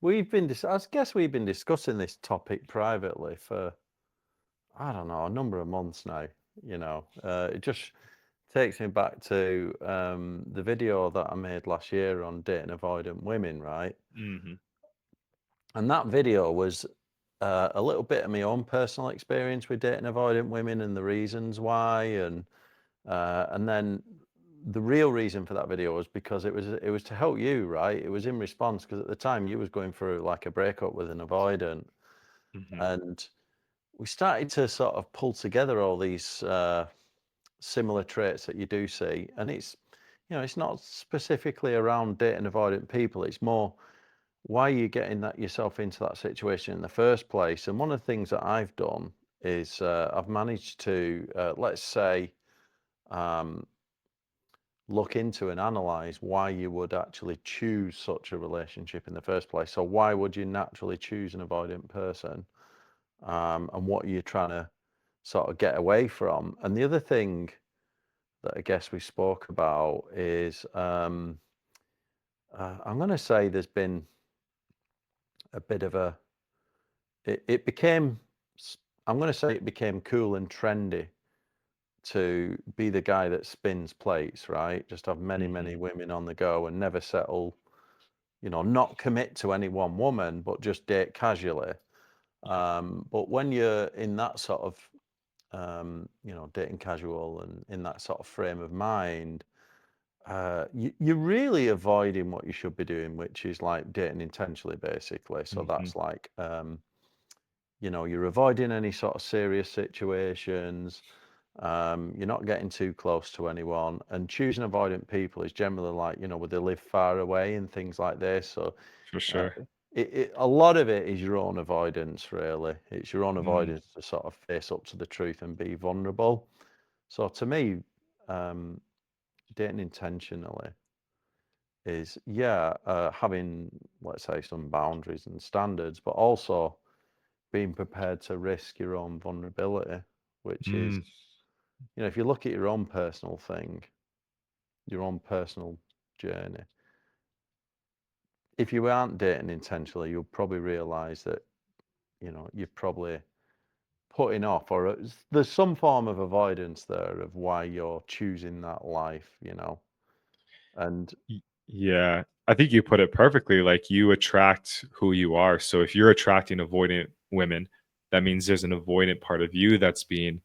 I guess we've been discussing this topic privately for, I don't know, a number of months now. It just takes me back to the video that I made last year on dating avoidant women, right? Mhm. And that video was a little bit of my own personal experience with dating avoidant women and the reasons why, and then the real reason for that video was because it was to help you, right? It was in response because at the time you was going through like a breakup with an avoidant, Mhm. and we started to sort of pull together all these similar traits that you do see, and it's not specifically around dating avoidant people. It's more why you're getting that yourself into that situation in the first place. And one of the things that I've done is I've managed to, let's say, um, look into and analyze why you would actually choose such a relationship in the first place. So why would you naturally choose an avoidant person, and what you're trying to sort of get away from? And the other thing that I guess we spoke about is I'm going to say there's been a bit of a it became I'm going to say it became cool and trendy to be the guy that spins plates, right? Just have many Mhm. women on the go and never settle, not commit to any one woman, but just date casually. Yeah. But when you're in that sort of, dating casual and in that sort of frame of mind, you're really avoiding what you should be doing, which is like dating intentionally, basically. So Mhm. that's like, you're avoiding any sort of serious situations. You're not getting too close to anyone, and choosing avoidant people is generally like, where they live far away and things like this. So, For uh, sure. a lot of it is your own avoidance, really. It's your own Mm. avoidance to sort of face up to the truth and be vulnerable. So, to me, um, dating intentionally is, yeah, having, let's say, some boundaries and standards, but also being prepared to risk your own vulnerability, which is, Mm. if you look at your own personal thing, your own personal journey, if you aren't dating intentionally, you'll probably realize that, you're probably putting off, or there's some form of avoidance there of why you're choosing that life. And Yeah. I think you put it perfectly, like, you attract who you are, so if you're attracting avoidant women, that means there's an avoidant part of you that's being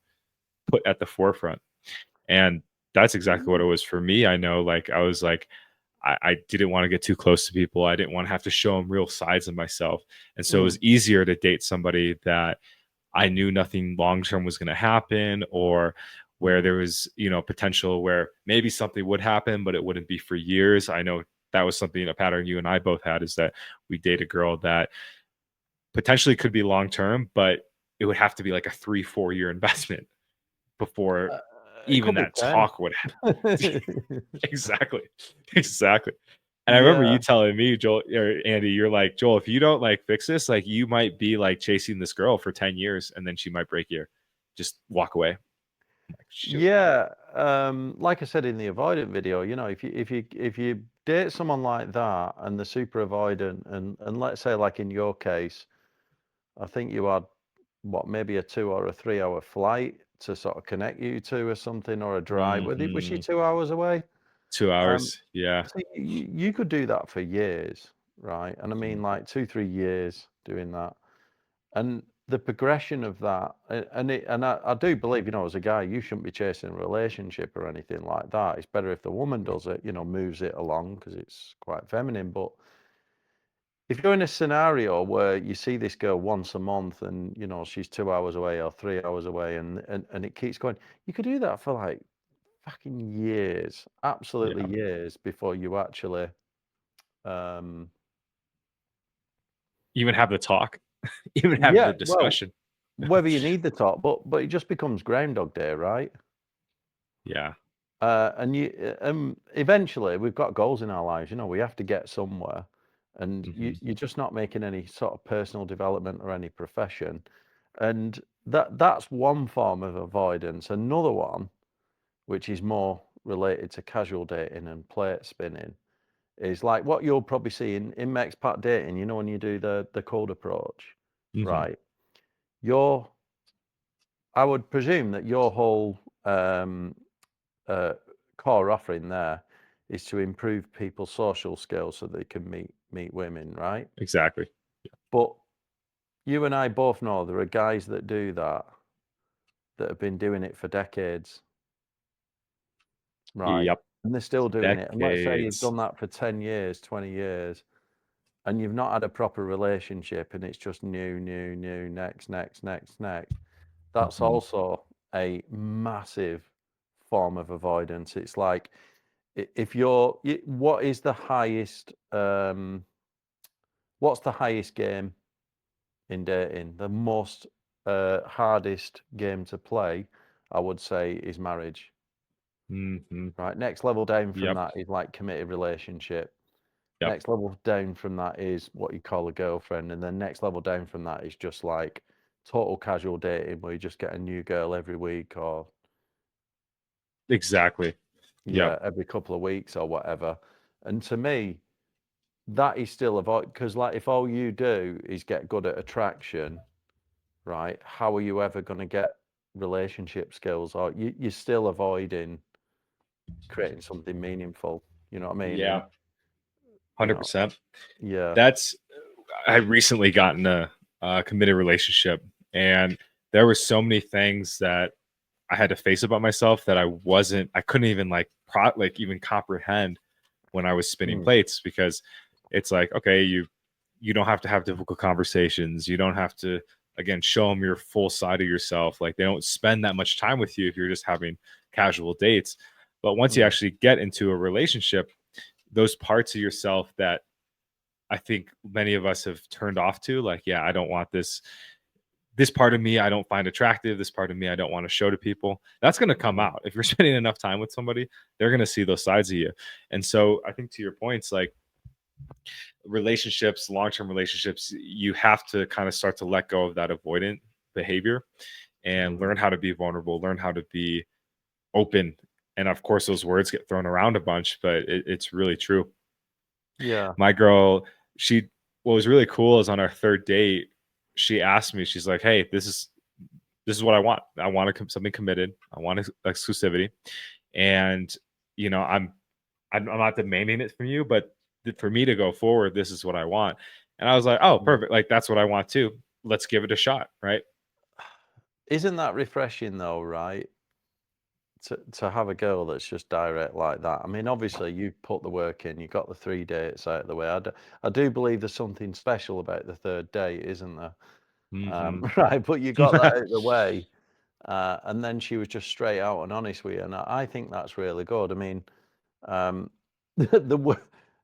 put at the forefront, and that's exactly what it was for me. I know, like, I was like, I didn't wanna get too close to people, I didn't wanna have to show them real sides of myself, and so it mm, was easier to date somebody that I knew nothing long term was going to happen, or where mm, there was, potential where maybe something would happen, but it wouldn't be for years. I know that was something, a pattern you and I both had, is that we date a girl that potentially could be long term, but it would have to be like a 3, 4 year investment before uh, it even could be that 10. talk would happen. Exactly. Exactly. And I remember Yeah. you telling me, Joel or Andy, you're like, Joel, if you don't like fix this, like, you might be like chasing this girl for 10 years and then she might break you. Just walk away. I'm like, shoot. Yeah, like I said in the avoidant video, if you date someone like that and they're super avoidant, and let's say like in your case, I think you had what, maybe a 2 or a 3 hour flight to sort of connect you two or something, or a drive. Was she Mhm. 2 hours away? Two Um, hours. Yeah. so you could do that for years, right? And I mean Mhm. like 2, 3 years doing that. And the progression of that, and I do believe, as a guy, you shouldn't be chasing a relationship or anything like that. It's better if the woman does it, moves it along because it's quite feminine. But if you're in a scenario where you see this girl once a month and, she's 2 hours away or 3 hours away, and it keeps going, you could do that for like fucking years, absolutely Yeah. years before you actually, um, Even have the talk, even have yeah, the well, discussion. whether you need the talk, but it just becomes Groundhog Day, right? Yeah. And eventually, we've got goals in our lives. We have to get somewhere, and Mhm. you're just not making any sort of personal development or any profession, and that's one form of avoidance. Another one, which is more related to casual dating and plate spinning, is like what you'll probably see in expat dating, you know, when you do the cold approach, Mhm. right? Your I would presume that your whole uh, core offering there is to improve people's social skills so they can meet women, right? Exactly. But you and I both know there are guys that do that have been doing it for decades, right? Yep. And they're still doing it. And let's say you've Decades. done that for 10 years, 20 years, and you've not had a proper relationship and it's just new, next. That's Mhm. also a massive form of avoidance. It's like if you're, what is the highest, what's the highest game in dating? The most hardest game to play, I would say, is marriage. Mhm. Right. Next level down from Yep. that is like committed relationship. Yep. Next level down from that is what you call a girlfriend. And then next level down from that is just like total casual dating where you just get a new girl every week or, Exactly. Yep. yeah, every couple of weeks or whatever. And to me, that is still avoid because like if all you do is get good at attraction, right? How are you ever going to get relationship skills? Or you're still avoiding creating something meaningful. You know what I mean? And Yeah. you know, 100%. yeah. That's I recently got in a committed relationship, and there were so many things that I had to face about myself that I couldn't even like even comprehend when I was spinning Mm, plates, because it's like, okay, you don't have to have difficult conversations. You don't have to, again, show them your full side of yourself. Like, they don't spend that much time with you if you're just having casual dates. But once you mm, actually get into a relationship, those parts of yourself that I think many of us have turned off to, like, yeah, I don't want this part of me I don't find attractive. This part of me I don't want to show to people. That's going to come mm, out. If you're spending enough time with somebody, they're going to see those sides of you. And so I think, to your points, like, relationships, long-term relationships, you have to kind of start to let go of that avoidant behavior and mm. learn how to be vulnerable, learn how to be open. And of course, those words get thrown around a bunch, but it's really true. Yeah. My girl, she what was really cool is on our third date, she asked me, she's like, "Hey, this is what I want. I want something committed. I want exclusivity, and you know, I'm not demanding it from you, but for me to go forward, this is what I want." And I was like, "Oh, Mm. perfect. Like, that's what I want too. Let's give it a shot." Right? Isn't that refreshing though, right? To have a girl that's just direct like that. I mean, obviously you've put the work in, you got the 3 dates out of the way. I do believe there's something special about the third date, isn't there? Hmm. Right, but you got that out of the way, and then she was just straight out and honest with you, and I think that's really good. I mean, um, the wo-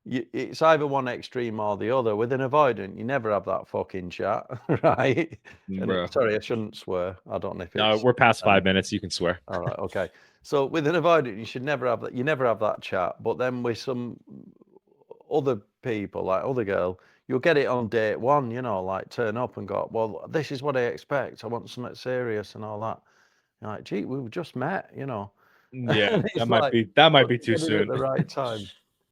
it's either one extreme or the other. With an avoidant, you never have that fucking chat, right? And Bro. sorry, I shouldn't swear. I don't know if No, it's we're past um, 5 minutes. You can swear. all right, okay. So with an avoidant, you should never have that. You never have that chat. But then with some other people, like other girl, you'll get it on date one. You know, like turn up and go, well, this is what I expect. I want something serious and all that. You're like, gee, we've just met. You know, Yeah, and that it's might like, be that might but be to too get it at soon. the right time.